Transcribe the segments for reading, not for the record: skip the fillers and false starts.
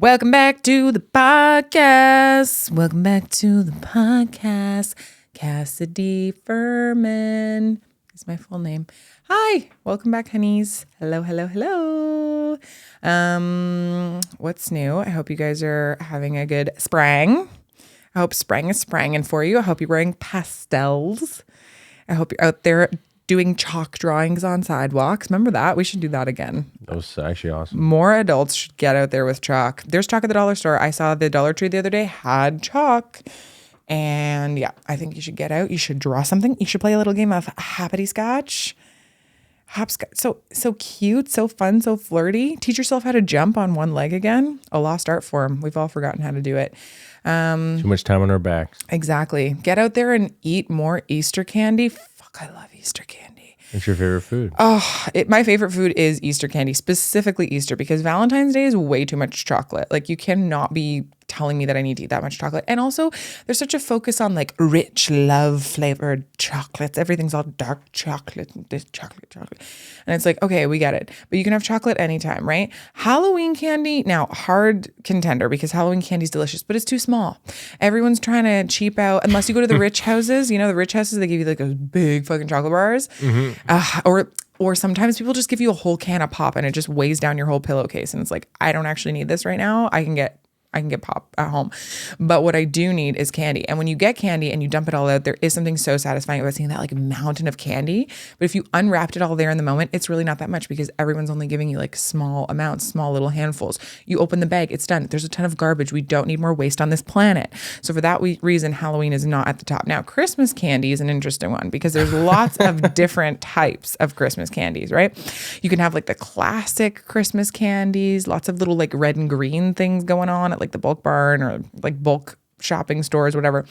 Welcome back to the podcast. Welcome back to the podcast. Cassidy Furman is my full name. Hi, welcome back, Hunnies. Hello, hello, hello. What's new? I hope you guys are having a good spring. I hope spring is spranging for you. I hope you're wearing pastels. I hope you're out there doing chalk drawings on sidewalks. Remember that? We should do that again. That was actually awesome. More adults should get out there with chalk. There's chalk at the dollar store. I saw the Dollar Tree the other day had chalk. And yeah, I think you should get out. You should draw something. You should play a little game of happity scotch. Hopscotch. So cute, so fun, so flirty. Teach yourself how to jump on one leg again. A lost art form. We've all forgotten how to do it. Too much time on our backs. Exactly. Get out there and eat more Easter candy. Fuck, I love Easter candy. What's your favorite food? Oh, my favorite food is Easter candy, specifically Easter, because Valentine's Day is way too much chocolate. Like, you cannot be telling me that I need to eat that much chocolate. And also, there's such a focus on like rich, love flavored chocolates. Everything's all dark chocolate, this chocolate. And it's like, okay, we get it. But you can have chocolate anytime, right? Halloween candy, now hard contender because Halloween candy is delicious, but it's too small. Everyone's trying to cheap out, unless you go to the rich houses. You know, the rich houses, they give you like those big fucking chocolate bars. Or sometimes people just give you a whole can of pop and it just weighs down your whole pillowcase. And it's like, I don't actually need this right now. I can get pop at home. But what I do need is candy. And when you get candy and you dump it all out, there is something so satisfying about seeing that like mountain of candy. But if you unwrapped it all there in the moment, it's really not that much because everyone's only giving you like small amounts, small little handfuls. You open the bag, it's done. There's a ton of garbage. We don't need more waste on this planet. So for that reason, Halloween is not at the top. Now, Christmas candy is an interesting one because there's lots of different types of Christmas candies, right? You can have like the classic Christmas candies, lots of little like red and green things going on at like the Bulk Barn or like bulk shopping stores, whatever.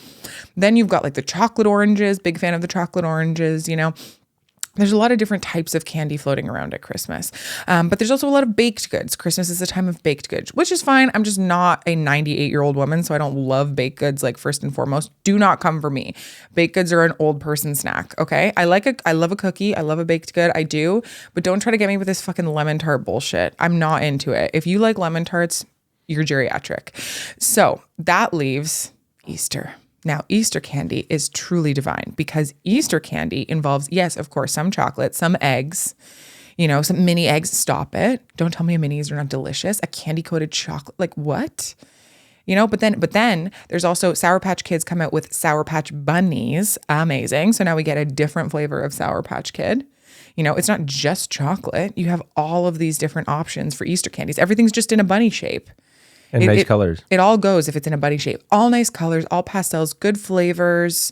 Then you've got like the chocolate oranges, big fan of the chocolate oranges, you know. There's a lot of different types of candy floating around at Christmas. But there's also a lot of baked goods. Christmas is a time of baked goods, which is fine. I'm just not a 98-year-old woman, so I don't love baked goods like first and foremost. Do not come for me. Baked goods are an old person snack, okay? I love a cookie. I love a baked good. I do. But don't try to get me with this fucking lemon tart bullshit. I'm not into it. If you like lemon tarts, you're geriatric. So that leaves Easter. Now, Easter candy is truly divine because Easter candy involves, yes, of course, some chocolate, some eggs, you know, some mini eggs. Stop it. Don't tell me minis are not delicious. A candy coated chocolate. Like what? You know, but then there's also Sour Patch Kids come out with Sour Patch Bunnies. Amazing. So now we get a different flavor of Sour Patch Kid. You know, it's not just chocolate. You have all of these different options for Easter candies. Everything's just in a bunny shape. And nice colors. It all goes if it's in a bunny shape. All nice colors, all pastels, good flavors,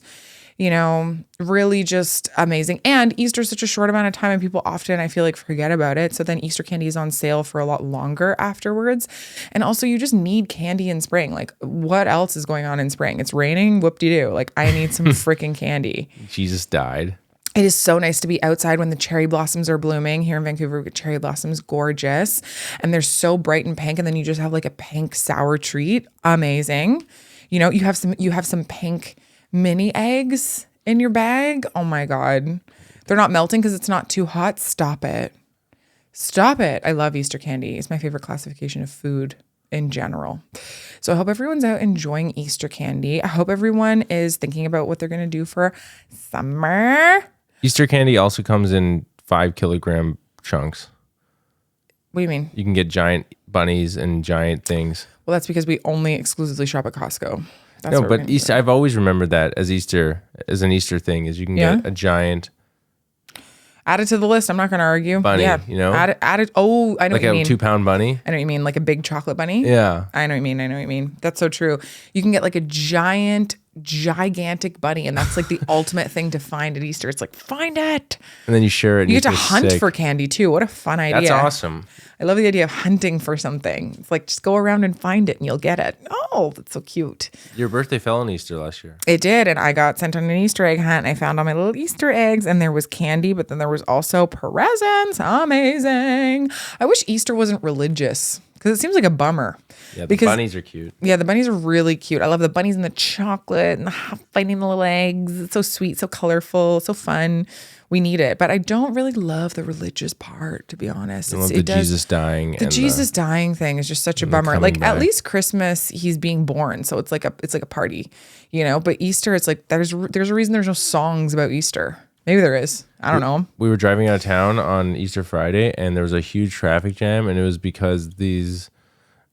you know, really just amazing. And Easter is such a short amount of time and people often, I feel like, forget about it. So then Easter candy is on sale for a lot longer afterwards. And also you just need candy in spring. Like what else is going on in spring? It's raining, whoop-de-doo. Like I need some freaking candy. Jesus died. It is so nice to be outside when the cherry blossoms are blooming. Here in Vancouver, we get cherry blossoms, gorgeous. And they're so bright and pink. And then you just have like a pink sour treat. Amazing. You know, you have some pink mini eggs in your bag. Oh my God. They're not melting because it's not too hot. Stop it. Stop it. I love Easter candy. It's my favorite classification of food in general. So I hope everyone's out enjoying Easter candy. I hope everyone is thinking about what they're going to do for summer. Easter candy also comes in 5-kilogram chunks. What do you mean? You can get giant bunnies and giant things. Well, that's because we only exclusively shop at Costco. That's no, but Easter, I've always remembered that as an Easter thing, is you can get a giant. Add it to the list. I'm not going to argue. Bunny, yeah, you know? Add it. Oh, I know like what you mean. Like a 2-pound bunny? I know what you mean. Like a big chocolate bunny? Yeah. I know what you mean. That's so true. You can get like a gigantic bunny, and that's like the ultimate thing to find at Easter. It's like, find it. And then you share it. You get to hunt for candy too. What a fun idea. That's awesome. I love the idea of hunting for something. It's like, just go around and find it and you'll get it. Oh, that's so cute. Your birthday fell on Easter last year. It did. And I got sent on an Easter egg hunt. And I found all my little Easter eggs and there was candy, but then there was also presents. Amazing. I wish Easter wasn't religious. because it seems like a bummer. Yeah, the bunnies are cute. Yeah, the bunnies are really cute. I love the bunnies and the chocolate and the fighting the little eggs. It's so sweet, so colorful, so fun. We need it. But I don't really love the religious part, to be honest. I love the Jesus dying. The Jesus dying thing is just such a bummer. Like back. At least Christmas, he's being born. So it's like a party, you know? But Easter, it's like there's a reason there's no songs about Easter. Maybe there is. I don't know. We were driving out of town on Easter Friday, and there was a huge traffic jam, and it was because these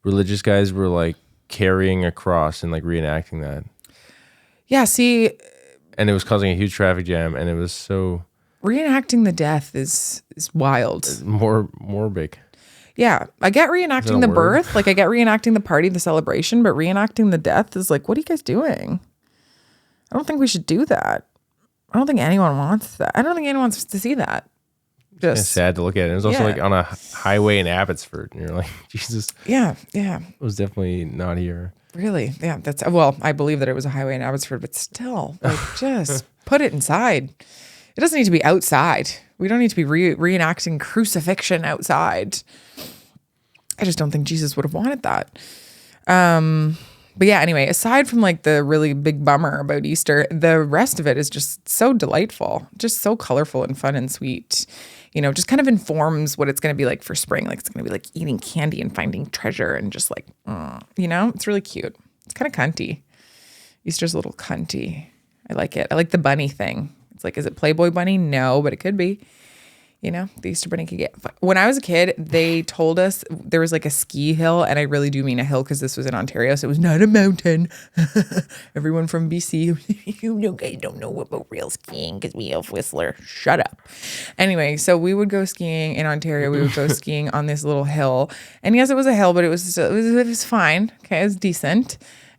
religious guys were like carrying a cross and like reenacting that. Yeah, see. And it was causing a huge traffic jam, and it was so... Reenacting the death is wild. More big. Yeah, I get reenacting the birth. Like, I get reenacting the party, the celebration, but reenacting the death is like, what are you guys doing? I don't think we should do that. I don't think anyone wants that. I don't think anyone wants to see that. It's sad to look at. It was also like on a highway in Abbotsford, and you're like, Jesus. Yeah. It was definitely not here. Really? Yeah. I believe that it was a highway in Abbotsford, but still, like, just put it inside. It doesn't need to be outside. We don't need to be reenacting crucifixion outside. I just don't think Jesus would have wanted that. But yeah, anyway, aside from like the really big bummer about Easter, the rest of it is just so delightful, just so colorful and fun and sweet. You know, just kind of informs what it's going to be like for spring. Like it's going to be like eating candy and finding treasure and just like, you know, it's really cute. It's kind of cunty. Easter's a little cunty. I like it. I like the bunny thing. It's like, is it Playboy bunny? No, but it could be. You know, the Easter bunny could get... When I was a kid, they told us there was like a ski hill, and I really do mean a hill because this was in Ontario, so it was not a mountain. Everyone from BC, you guys don't know about real skiing because we have Whistler. Shut up. Anyway, so we would go skiing in Ontario. We would go skiing on this little hill. And yes, it was a hill, but it was fine. Okay, it was decent.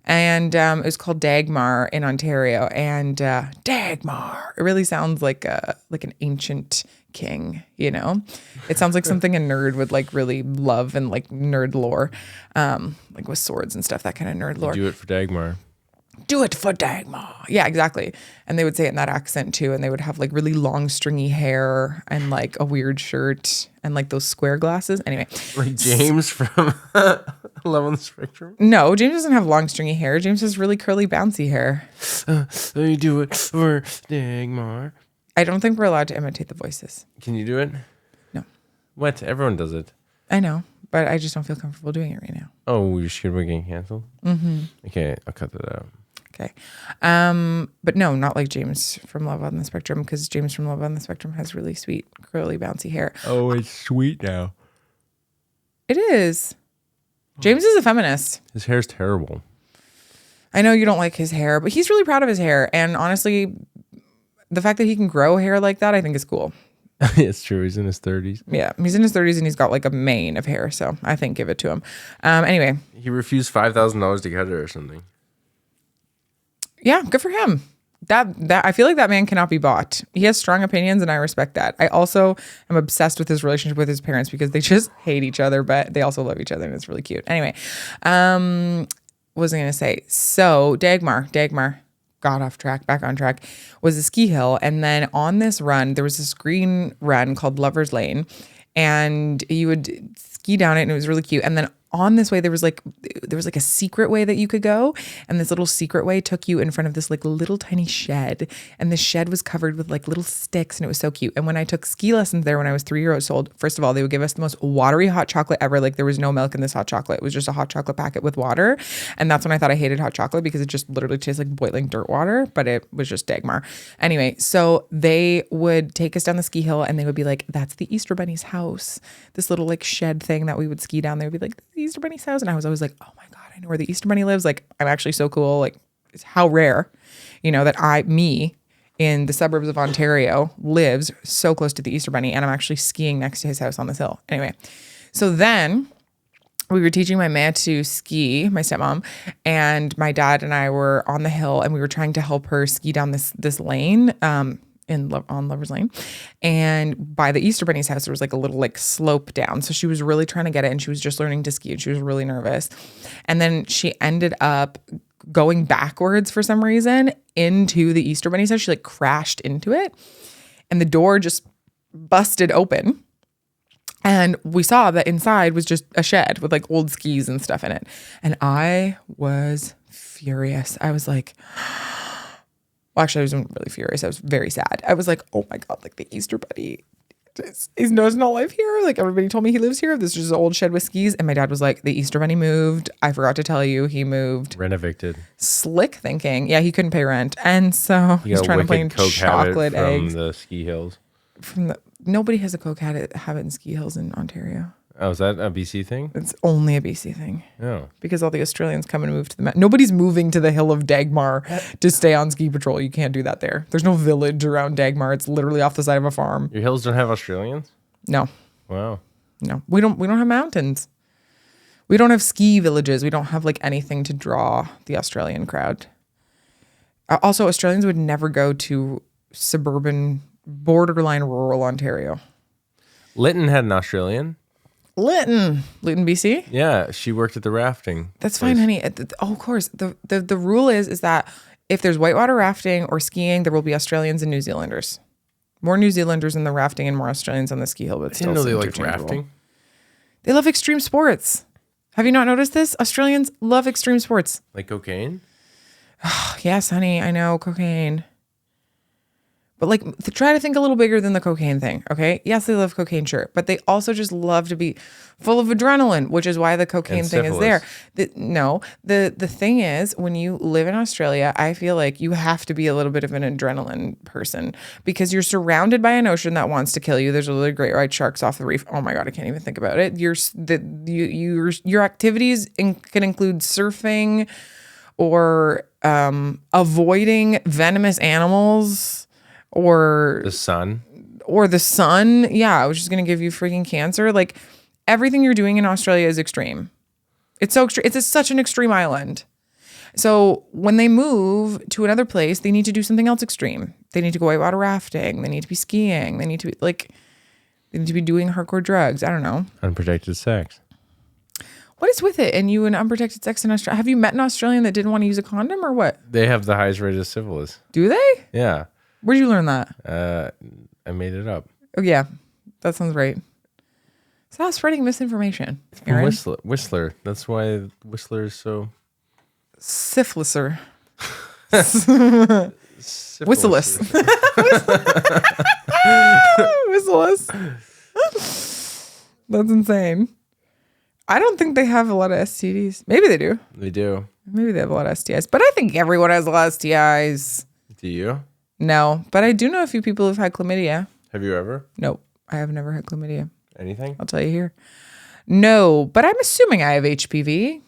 And it was called Dagmar in Ontario. And Dagmar, it really sounds like an ancient king, you know? It sounds like something a nerd would like really love and like nerd lore, like with swords and stuff, that kind of nerd lore. Do it for Dagmar. Do it for Dagmar. Yeah, exactly. And they would say it in that accent too. And they would have like really long stringy hair and like a weird shirt and like those square glasses. Anyway. Like James from Love on the Spectrum? No, James doesn't have long stringy hair. James has really curly bouncy hair. Let me do it for Dagmar. I don't think we're allowed to imitate the voices. Can you do it? No. What? Everyone does it. I know, but I just don't feel comfortable doing it right now. Oh, you're scared we're getting canceled? Mm-hmm. Okay, I'll cut that out. Okay. But no, not like James from Love on the Spectrum, because James from Love on the Spectrum has really sweet, curly, bouncy hair. Oh, it's sweet now. It is. James is a feminist. His hair's terrible. I know you don't like his hair, but he's really proud of his hair. And honestly, the fact that he can grow hair like that, I think is cool. It's true. He's in his 30s. Yeah, he's in his 30s and he's got like a mane of hair. So I think give it to him. Anyway. He refused $5,000 to cut it or something. Yeah, good for him. That I feel like that man cannot be bought. He has strong opinions and I respect that. I also am obsessed with his relationship with his parents because they just hate each other, but they also love each other and it's really cute. Anyway, what was I going to say? So Dagmar, got off track, back on track, was a ski hill. And then on this run, there was this green run called Lover's Lane and you would ski down it and it was really cute. And then on this way, there was like a secret way that you could go. And this little secret way took you in front of this like little tiny shed. And the shed was covered with like little sticks and it was so cute. And when I took ski lessons there when I was 3 years old, first of all, they would give us the most watery hot chocolate ever. Like there was no milk in this hot chocolate. It was just a hot chocolate packet with water. And that's when I thought I hated hot chocolate because it just literally tastes like boiling dirt water, but it was just Dagmar. Anyway, so they would take us down the ski hill and they would be like, that's the Easter Bunny's house. This little like shed thing that we would ski down. They would be like, the Easter Bunny's house. And I was always like, oh my God, I know where the Easter Bunny lives. Like, I'm actually so cool. Like, it's how rare, you know, that me in the suburbs of Ontario lives so close to the Easter Bunny. And I'm actually skiing next to his house on this hill. Anyway, so then we were teaching my man to ski, my stepmom, and my dad and I were on the hill and we were trying to help her ski down this lane, on Lover's Lane, and by the Easter Bunny's house there was like a little like slope down, so she was really trying to get it and she was just learning to ski and she was really nervous, and then she ended up going backwards for some reason into the Easter Bunny's house. She like crashed into it and the door just busted open And we saw that inside was just a shed with like old skis and stuff in it. And I was furious. I was like, well, actually, I wasn't really furious. I was very sad. I was like, oh my God, like the Easter Bunny he does not live here. Like everybody told me he lives here. This is just an old shed with skis. And my dad was like, the Easter Bunny moved. I forgot to tell you, he moved. Rent evicted. Slick thinking. Yeah, he couldn't pay rent. And so he's trying to play chocolate eggs. From the ski hills. Nobody has a Coke habit in ski hills in Ontario. Oh, is that a BC thing? It's only a BC thing. Oh. Because all the Australians come and move to the mountain. Nobody's moving to the hill of Dagmar to stay on ski patrol. You can't do that there. There's no village around Dagmar. It's literally off the side of a farm. Your hills don't have Australians? No. Wow. No. We don't have mountains. We don't have ski villages. We don't have like anything to draw the Australian crowd. Also, Australians would never go to suburban, borderline rural Ontario. Lytton had an Australian. Lytton, BC. Yeah, she worked at the rafting. That's fine, honey. Oh, of course. The rule is that if there's whitewater rafting or skiing, there will be Australians and New Zealanders. More New Zealanders in the rafting and more Australians on the ski hill. But I didn't know they like rafting. They love extreme sports. Have you not noticed this? Australians love extreme sports. Like cocaine? Yes, honey. I know cocaine. But like, try to think a little bigger than the cocaine thing, okay? Yes, they love cocaine, sure. But they also just love to be full of adrenaline, which is why the cocaine thing is there. The thing is, when you live in Australia, I feel like you have to be a little bit of an adrenaline person because you're surrounded by an ocean that wants to kill you. There's a really great white sharks off the reef. Oh my God, I can't even think about it. Your activities can include surfing or avoiding venomous animals. Or the sun. Yeah, I was just going to give you freaking cancer. Like everything you're doing in Australia is extreme. It's so extreme. It's such an extreme island. So when they move to another place, they need to do something else extreme. They need to go whitewater rafting. They need to be skiing. They need to be doing hardcore drugs. I don't know. Unprotected sex. What is with it? And you and unprotected sex in Australia? Have you met an Australian that didn't want to use a condom or what? They have the highest rate of syphilis. Do they? Yeah. Where'd you learn that? I made it up. Oh, yeah. That sounds right. Stop spreading missileness. Whistler. That's why Whistler is so... Syphiliser. Whistleous. Whistleous. That's insane. I don't think they have a lot of STDs. Maybe they do. They do. Maybe they have a lot of STIs. But I think everyone has a lot of STIs. Do you? No, but I do know a few people who've had chlamydia. Have you ever? Nope, I have never had chlamydia. Anything? I'll tell you here. No, but I'm assuming I have HPV.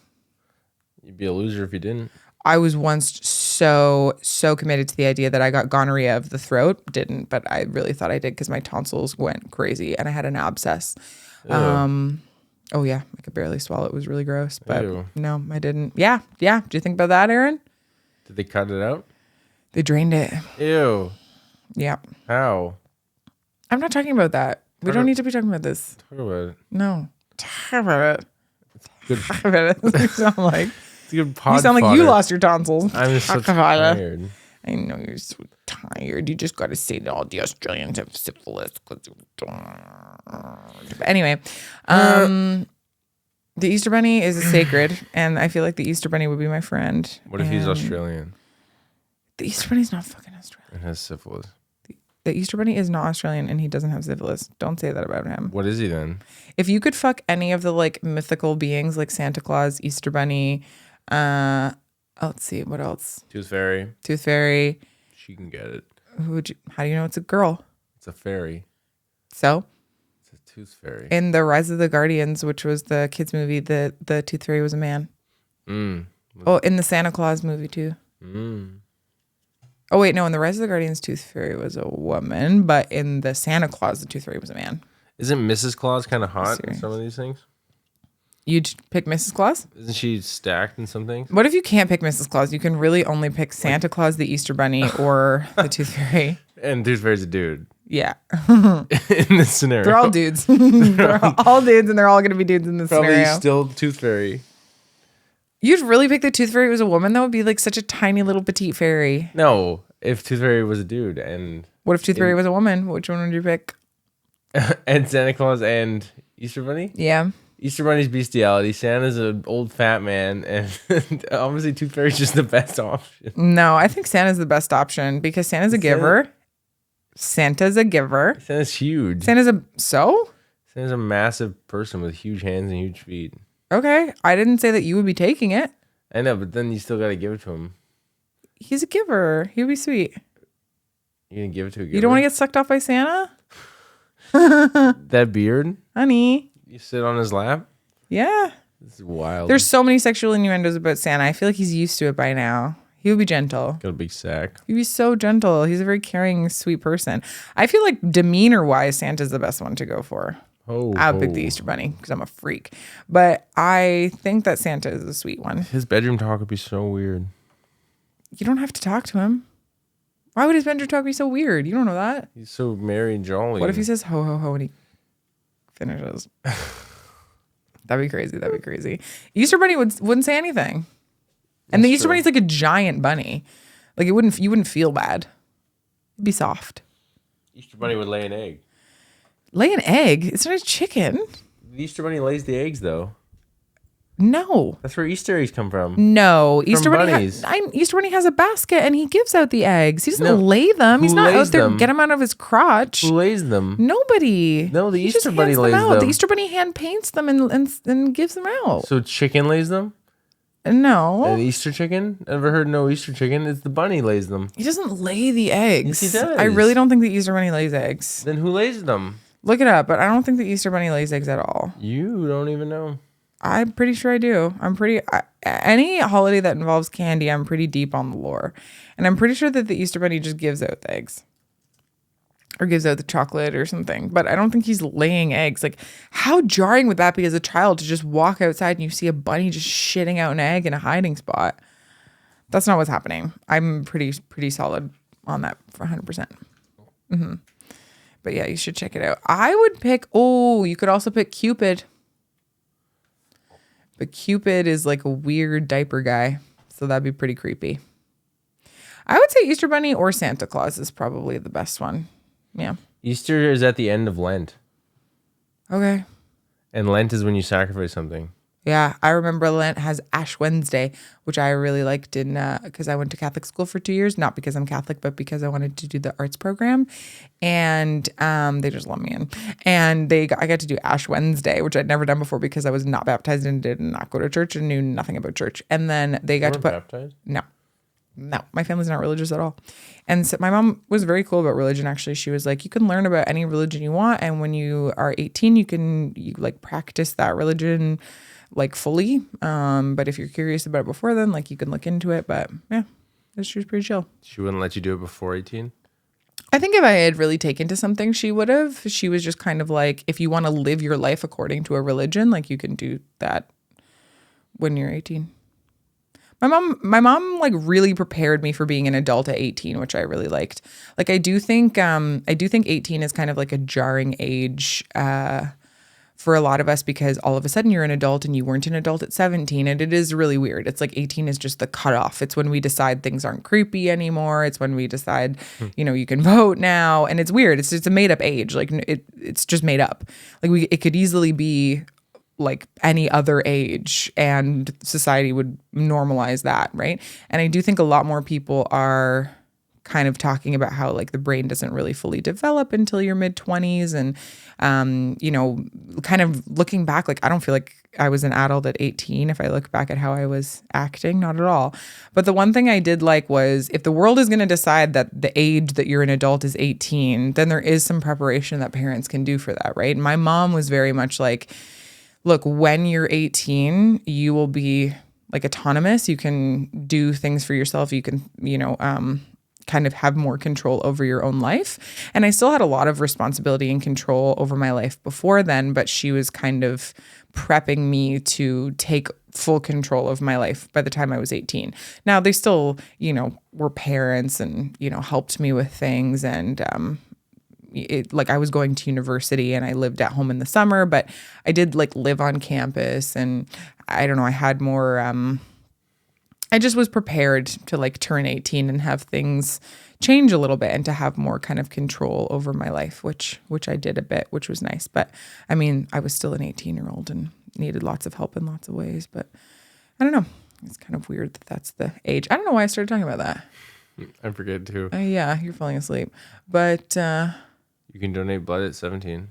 You'd be a loser if you didn't. I was once so committed to the idea that I got gonorrhea of the throat. Didn't, but I really thought I did because my tonsils went crazy and I had an abscess. Oh yeah, I could barely swallow. It was really gross, but no, I didn't. Yeah. Do you think about that, Aaron? Did they cut it out? They drained it. Ew. Yeah. How? I'm not talking about that. We don't need to be talking about this. Talk about it. No. Talk about it. Good. Talk about it. You sound like, it's a good pod you sound like fodder. You lost your tonsils. I'm just so tired. I know you're so tired. You just got to say that all the Australians have syphilis. Anyway, the Easter Bunny is sacred, and I feel like the Easter Bunny would be my friend. What if he's Australian? The Easter Bunny's not fucking Australian. And has syphilis. The Easter Bunny is not Australian, and he doesn't have syphilis. Don't say that about him. What is he then? If you could fuck any of the like mythical beings like Santa Claus, Easter Bunny, let's see, what else? Tooth Fairy. She can get it. How do you know it's a girl? It's a fairy. So? It's a tooth fairy. In the Rise of the Guardians, which was the kids movie, the tooth fairy was a man. Oh, in the Santa Claus movie too. Oh wait, no, in the Rise of the Guardians, Tooth Fairy was a woman, but in the Santa Claus, the Tooth Fairy was a man. Isn't Mrs. Claus kind of hot in some of these things? You'd pick Mrs. Claus? Isn't she stacked in some things? What if you can't pick Mrs. Claus? You can really only pick Santa Claus, the Easter Bunny, or the Tooth Fairy. And Tooth Fairy's a dude. Yeah. In this scenario. They're all dudes. They're all dudes, and they're all going to be dudes in this scenario. Probably still Tooth Fairy. You'd really pick the Tooth Fairy was a woman? That would be like such a tiny little petite fairy. No, if Tooth Fairy was a dude and... What if Tooth Fairy was a woman? Which one would you pick? And Santa Claus and Easter Bunny? Yeah. Easter Bunny's bestiality. Santa's an old fat man, and obviously Tooth Fairy's just the best option. No, I think Santa's the best option because Santa's a giver. Santa's a giver. Santa's huge. Santa's a massive person with huge hands and huge feet. Okay. I didn't say that you would be taking it. I know, but then you still got to give it to him. He's a giver. He'll be sweet. You're going to give it to a giver? You don't want to get sucked off by Santa? That beard? Honey. You sit on his lap? Yeah. This is wild. There's so many sexual innuendos about Santa. I feel like he's used to it by now. He would be gentle. Got a big sack. He'd be so gentle. He's a very caring, sweet person. I feel like demeanor-wise, Santa's the best one to go for. I would pick the Easter Bunny because I'm a freak. But I think that Santa is a sweet one. His bedroom talk would be so weird. You don't have to talk to him. Why would his bedroom talk be so weird? You don't know that. He's so merry and jolly. What if he says ho, ho, ho, and he finishes? That'd be crazy. Easter Bunny wouldn't say anything. And the Easter Bunny's like a giant bunny. Like you wouldn't feel bad. It'd be soft. Easter Bunny would lay an egg. Lay an egg? It's not a chicken. The Easter Bunny lays the eggs, though. No. That's where Easter eggs come from. No. Easter Bunny Easter Bunny has a basket and he gives out the eggs. He doesn't lay them. He's not out there get them out of his crotch. Who lays them? Nobody. No, the Easter Bunny lays them. The Easter Bunny hand paints them and gives them out. So chicken lays them? No. An Easter chicken? Ever heard no Easter chicken? It's the bunny lays them. He doesn't lay the eggs. Yes, he does. I really don't think the Easter Bunny lays eggs. Then who lays them? Look it up, but I don't think the Easter Bunny lays eggs at all. You don't even know. I'm pretty sure I do. Any holiday that involves candy, I'm pretty deep on the lore. And I'm pretty sure that the Easter Bunny just gives out the eggs. Or gives out the chocolate or something. But I don't think he's laying eggs. Like, how jarring would that be as a child to just walk outside and you see a bunny just shitting out an egg in a hiding spot? That's not what's happening. I'm pretty solid on that for 100%. Mm-hmm. But yeah, you should check it out. I would pick, you could also pick Cupid. But Cupid is like a weird diaper guy. So that'd be pretty creepy. I would say Easter Bunny or Santa Claus is probably the best one. Yeah. Easter is at the end of Lent. Okay. And Lent is when you sacrifice something. Yeah. I remember Lent has Ash Wednesday, which I really liked because I went to Catholic school for 2 years. Not because I'm Catholic, but because I wanted to do the arts program. And they just let me in. And I got to do Ash Wednesday, which I'd never done before because I was not baptized and did not go to church and knew nothing about church. And then they got to put... baptized? No, my family's not religious at all. And so my mom was very cool about religion, actually. She was like, you can learn about any religion you want. And when you are 18, you can practice that religion like fully. But if you're curious about it before then, like you can look into it. But yeah, she was pretty chill. She wouldn't let you do it before 18? I think if I had really taken to something, she would have. She was just kind of like, if you want to live your life according to a religion, like you can do that when you're 18. My mom like really prepared me for being an adult at 18, which I really liked. Like I do think 18 is kind of like a jarring age for a lot of us because all of a sudden you're an adult and you weren't an adult at 17, and it is really weird. It's like 18 is just the cutoff. It's when we decide things aren't creepy anymore. It's when we decide, you can vote now, and it's weird. It's a made up age. Like it's just made up. Like it could easily be like any other age and society would normalize that, right? And I do think a lot more people are kind of talking about how like the brain doesn't really fully develop until your mid-20s. And, kind of looking back, like I don't feel like I was an adult at 18 if I look back at how I was acting, not at all. But the one thing I did like was if the world is going to decide that the age that you're an adult is 18, then there is some preparation that parents can do for that, right? And my mom was very much like, look, when you're 18, you will be like autonomous. You can do things for yourself. You can, kind of have more control over your own life. And I still had a lot of responsibility and control over my life before then, but she was kind of prepping me to take full control of my life by the time I was 18. Now, they still, were parents and, helped me with things. And, I was going to university and I lived at home in the summer, but I did like live on campus, and I don't know, I had more I just was prepared to like turn 18 and have things change a little bit and to have more kind of control over my life, which I did a bit, which was nice. But I mean, I was still an 18-year-old and needed lots of help in lots of ways. But I don't know. It's kind of weird that that's the age. I don't know why I started talking about that. I forget too. Yeah, you're falling asleep. But You can donate blood at 17.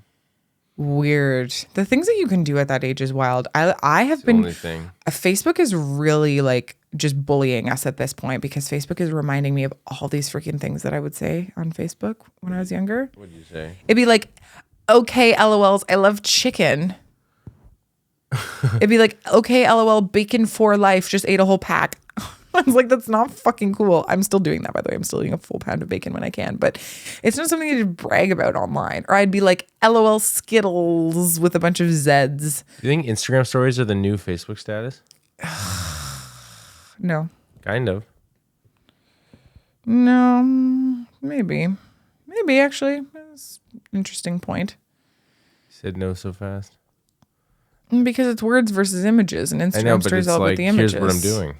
weird. The things that you can do at that age is wild. I have been. Only thing. Facebook is really like just bullying us at this point because Facebook is reminding me of all these freaking things that I would say on Facebook when I was younger. What did you say? It'd be like, okay, LOLs, I love chicken. It'd be like, okay, LOL, bacon for life, just ate a whole pack. I was like, that's not fucking cool. I'm still doing that, by the way. I'm still eating a full pound of bacon when I can, but it's not something to brag about online. Or I'd be like, LOL Skittles with a bunch of Zs. Do you think Instagram stories are the new Facebook status? No. Kind of. No, maybe. Maybe, actually. That's an interesting point. You said no so fast. Because it's words versus images, and I know, Instagram but stories it's all about like, the images. here's what I'm doing.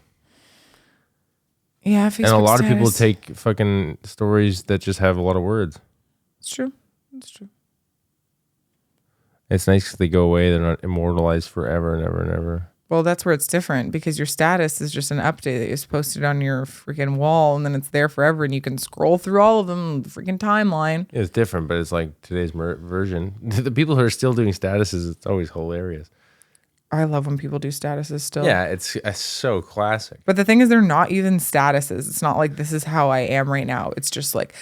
Yeah, Facebook And a lot of people status. take fucking stories that just have a lot of words. It's true. It's true. It's nice because they go away. They're not immortalized forever and ever and ever. Well, that's where it's different because your status is just an update that is posted on your freaking wall, and then it's there forever, and you can scroll through all of them, the freaking timeline. It's different, but it's like today's version. The people who are still doing statuses, it's always hilarious. I love when people do statuses still. Yeah, it's so classic. But the thing is, they're not even statuses. It's not like this is how I am right now. It's just like,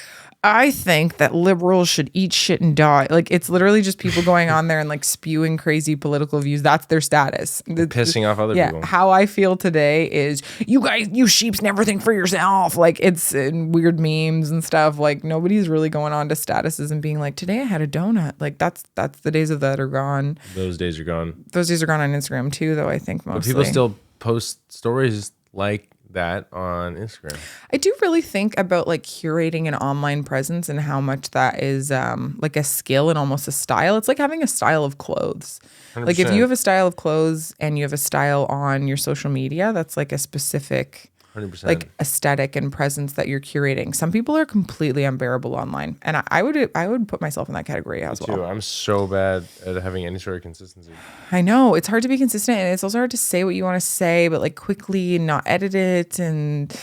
I think that liberals should eat shit and die. Like, it's literally just people going on there and like spewing crazy political views. That's their status. Pissing off other people. How I feel today is, you guys, you sheeps never think for yourself. Like, it's in weird memes and stuff. Like, nobody's really going on to statuses and being like, today I had a donut. Like, that's the days of that are gone. Those days are gone. Those days are gone on Instagram too, though, I think mostly. But people still post stories like that on Instagram. I do really think about like curating an online presence and how much that is like a skill and almost a style. It's like having a style of clothes. 100%. Like if you have a style of clothes and you have a style on your social media, that's like a specific 100%. like aesthetic and presence that you're curating. Some people are completely unbearable online, and I would put myself in that category as well. Too. I'm so bad at having any sort of consistency. I know it's hard to be consistent, and it's also hard to say what you want to say, but like quickly not edit it. And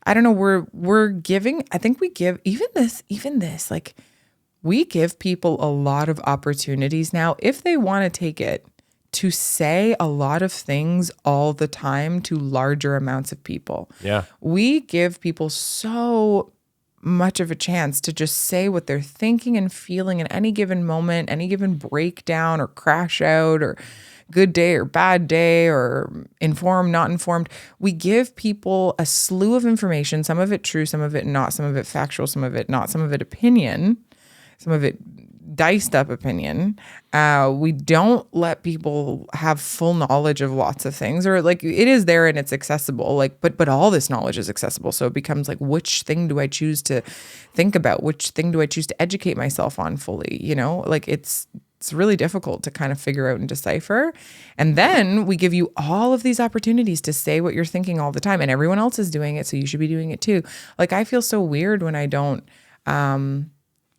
I don't know. We're giving. I think we give even this. Like we give people a lot of opportunities now if they want to take it to say a lot of things all the time to larger amounts of people. Yeah. We give people so much of a chance to just say what they're thinking and feeling in any given moment, any given breakdown or crash out or good day or bad day or informed, not informed. We give people a slew of information, some of it true, some of it not, some of it factual, some of it not, some of it opinion, some of it diced up opinion. We don't let people have full knowledge of lots of things, or like it is there and it's accessible. Like, but all this knowledge is accessible. So it becomes like, which thing do I choose to think about? Which thing do I choose to educate myself on fully? You know, like it's really difficult to kind of figure out and decipher. And then we give you all of these opportunities to say what you're thinking all the time, and everyone else is doing it, so you should be doing it too. Like I feel so weird when I don't,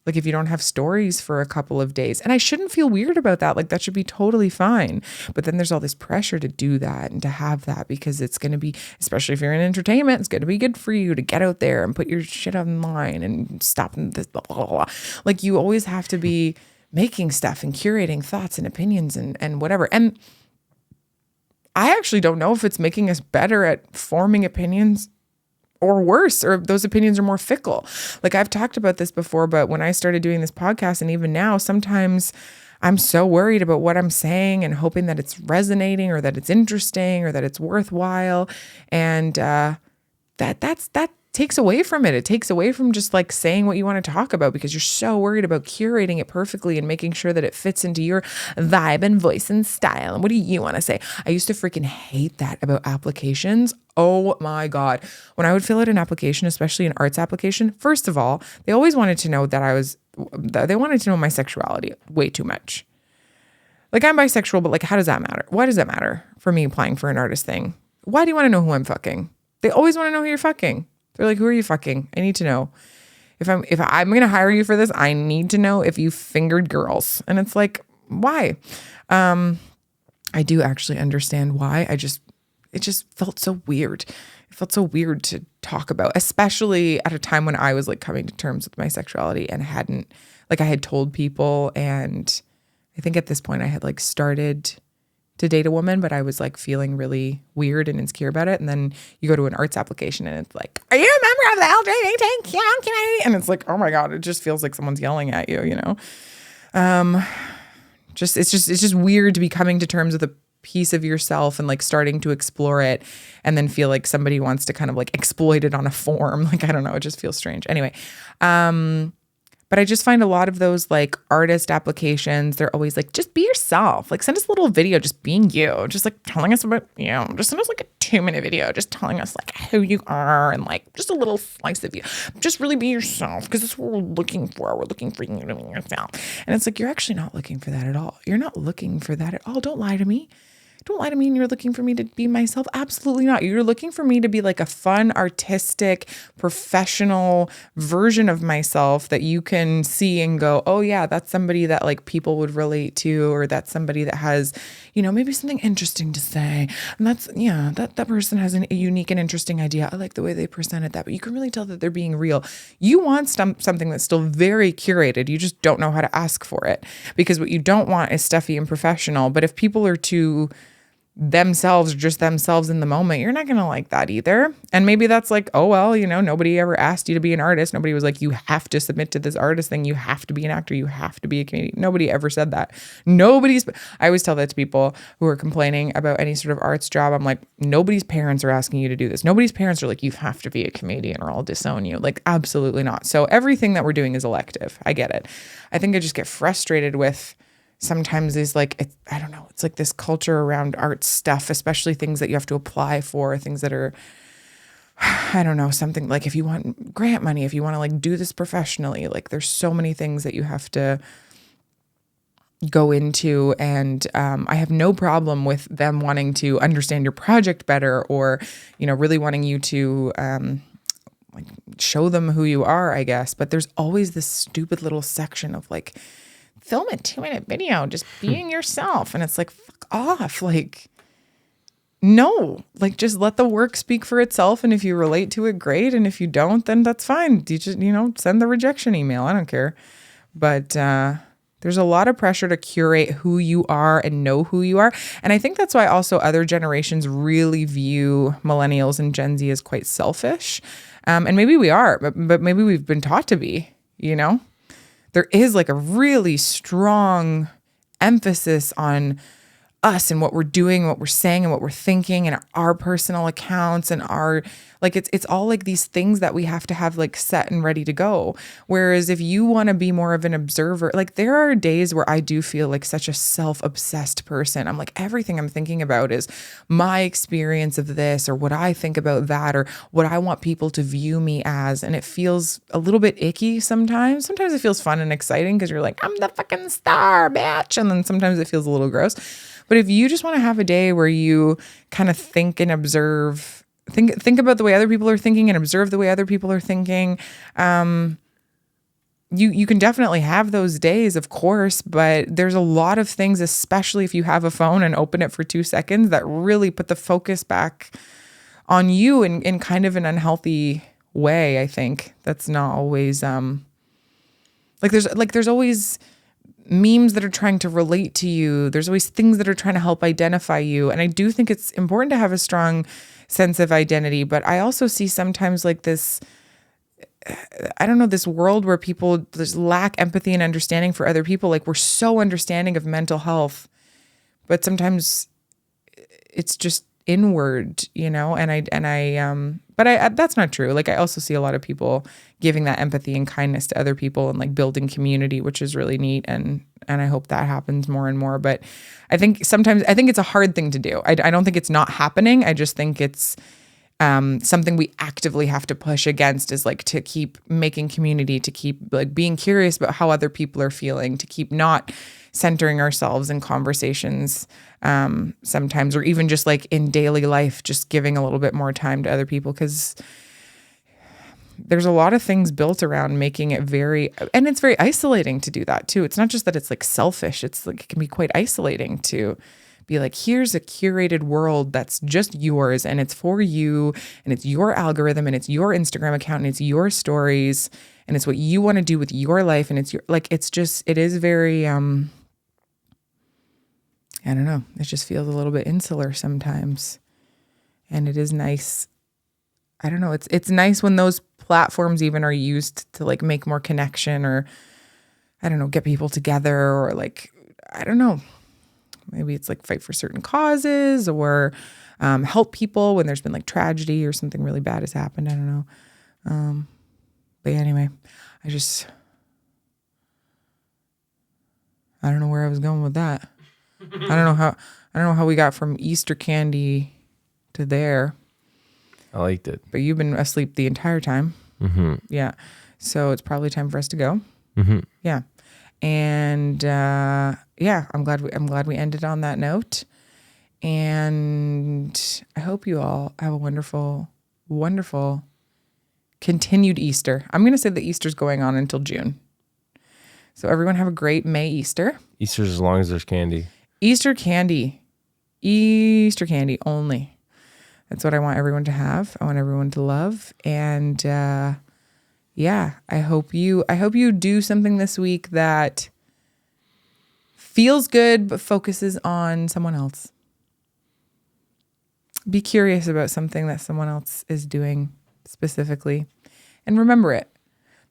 like if you don't have stories for a couple of days, and I shouldn't feel weird about that. Like that should be totally fine. But then there's all this pressure to do that and to have that because it's going to be, especially if you're in entertainment, it's going to be good for you to get out there and put your shit online and stop this blah, blah, blah. Like you always have to be making stuff and curating thoughts and opinions and whatever. And I actually don't know if it's making us better at forming opinions or worse, or those opinions are more fickle. Like I've talked about this before, but when I started doing this podcast and even now, sometimes I'm so worried about what I'm saying and hoping that it's resonating or that it's interesting or that it's worthwhile. And that takes away from it. It takes away from just like saying what you want to talk about because you're so worried about curating it perfectly and making sure that it fits into your vibe and voice and style. And what do you want to say? I used to freaking hate that about applications. Oh my God. When I would fill out an application, especially an arts application, first of all, they always wanted to know they wanted to know my sexuality way too much. Like I'm bisexual, but like, how does that matter? Why does that matter for me applying for an artist thing? Why do you want to know who I'm fucking? They always want to know who you're fucking. They're like, who are you fucking? I need to know. If I'm going to hire you for this, I need to know if you fingered girls. And it's like, why? I do actually understand why. It just felt so weird. It felt so weird to talk about, especially at a time when I was like coming to terms with my sexuality and hadn't, like I had told people. And I think at this point I had like started to date a woman, but I was like feeling really weird and insecure about it. And then you go to an arts application and it's like, are you a member of the LGBTQ community? And it's like, oh my God, it just feels like someone's yelling at you, you know? It's just weird to be coming to terms with a piece of yourself and like starting to explore it and then feel like somebody wants to kind of like exploit it on a form. Like, I don't know. It just feels strange. Anyway. But I just find a lot of those like artist applications, they're always like, just be yourself. Like send us a little video, just being you, just like telling us about, you know, just send us like a 2-minute video, just telling us like who you are and like just a little slice of you. Just really be yourself because that's what we're looking for. We're looking for you to be yourself. And it's like, you're actually not looking for that at all. You're not looking for that at all. Don't lie to me. Don't lie to me and you're looking for me to be myself. Absolutely not. You're looking for me to be like a fun, artistic, professional version of myself that you can see and go, oh yeah, that's somebody that like people would relate to, or that's somebody that has, you know, maybe something interesting to say. And that's, yeah, that person has a unique and interesting idea. I like the way they presented that, but you can really tell that they're being real. You want something that's still very curated. You just don't know how to ask for it, because what you don't want is stuffy and professional. But if people are too themselves, just themselves in the moment, you're not going to like that either. And maybe that's like, oh, well, you know, nobody ever asked you to be an artist. Nobody was like, you have to submit to this artist thing. You have to be an actor. You have to be a comedian. Nobody ever said that. I always tell that to people who are complaining about any sort of arts job. I'm like, nobody's parents are asking you to do this. Nobody's parents are like, you have to be a comedian or I'll disown you. Like, absolutely not. So everything that we're doing is elective. I get it. I think I just get frustrated with sometimes is like, I don't know, it's like this culture around art stuff, especially things that you have to apply for, things that are, I don't know, something like if you want grant money, if you want to like do this professionally, like there's so many things that you have to go into. And I have no problem with them wanting to understand your project better, or, you know, really wanting you to like show them who you are, I guess. But there's always this stupid little section of like, film a 2-minute video, just being yourself. And it's like, fuck off. Like, no, like just let the work speak for itself. And if you relate to it, great. And if you don't, then that's fine. You just, you know, send the rejection email. I don't care. But there's a lot of pressure to curate who you are and know who you are. And I think that's why also other generations really view millennials and Gen Z as quite selfish. And maybe we are, but maybe we've been taught to be, you know? There is like a really strong emphasis on us and what we're doing, what we're saying, and what we're thinking, and our personal accounts, and our, like, it's all like these things that we have to have like set and ready to go. Whereas if you want to be more of an observer, like there are days where I do feel like such a self-obsessed person. I'm like, everything I'm thinking about is my experience of this, or what I think about that, or what I want people to view me as. And it feels a little bit icky sometimes. Sometimes it feels fun and exciting because you're like, I'm the fucking star, bitch. And then sometimes it feels a little gross. But if you just want to have a day where you kind of think and observe, think about the way other people are thinking and observe the way other people are thinking, you can definitely have those days, of course, but there's a lot of things, especially if you have a phone and open it for 2 seconds, that really put the focus back on you in kind of an unhealthy way. I think that's not always there's always memes that are trying to relate to you. There's always things that are trying to help identify you. And I do think it's important to have a strong sense of identity, but I also see sometimes like this, I don't know, this world where people just lack empathy and understanding for other people. Like we're so understanding of mental health, but sometimes it's just inward, you know, but that's not true. Like I also see a lot of people giving that empathy and kindness to other people and like building community, which is really neat. And I hope that happens more and more. But I think it's a hard thing to do. I don't think it's not happening. I just think it's something we actively have to push against is like to keep making community, to keep like being curious about how other people are feeling, to keep not centering ourselves in conversations sometimes, or even just like in daily life, just giving a little bit more time to other people, because there's a lot of things built around making it and it's very isolating to do that too. It's not just that it's like selfish. It's like, it can be quite isolating to be like, here's a curated world that's just yours and it's for you and it's your algorithm and it's your Instagram account and it's your stories and it's what you want to do with your life. And it's it is very, I don't know. It just feels a little bit insular sometimes. And it is nice. I don't know. It's nice when those platforms even are used to like make more connection, or I don't know, get people together, or like, I don't know, maybe it's like fight for certain causes, or help people when there's been like tragedy or something really bad has happened. I don't know. But yeah, anyway, I don't know where I was going with that. I don't know how we got from Easter candy to there. I liked it. But you've been asleep the entire time. Mm-hmm. Yeah. So it's probably time for us to go. Mm-hmm. Yeah. And I'm glad we ended on that note. And I hope you all have a wonderful, wonderful continued Easter. I'm going to say that Easter's going on until June. So everyone have a great May Easter. Easter's as long as there's candy. Easter candy only. That's what I want everyone to have. I want everyone to love. And I hope you do something this week that feels good but focuses on someone else. Be curious about something that someone else is doing specifically and remember it.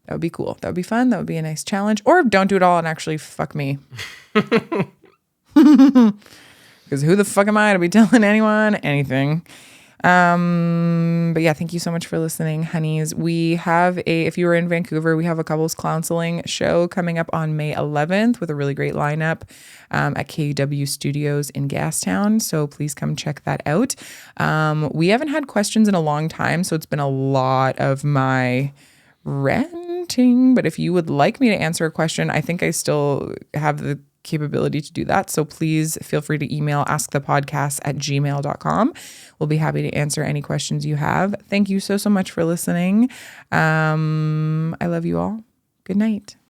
That would be cool. That would be fun. That would be a nice challenge. Or don't do it all and actually fuck me. Because who the fuck am I to be telling anyone anything? But yeah, thank you so much for listening, Hunnies. We have if you are in Vancouver, we have a couples counseling show coming up on May 11th with a really great lineup at KW Studios in Gastown. So please come check that out. We haven't had questions in a long time, so it's been a lot of my ranting. But if you would like me to answer a question, I think I still have the capability to do that. So please feel free to email askthepodcass@gmail.com. We'll be happy to answer any questions you have. Thank you so much for listening. I love you all. Good night.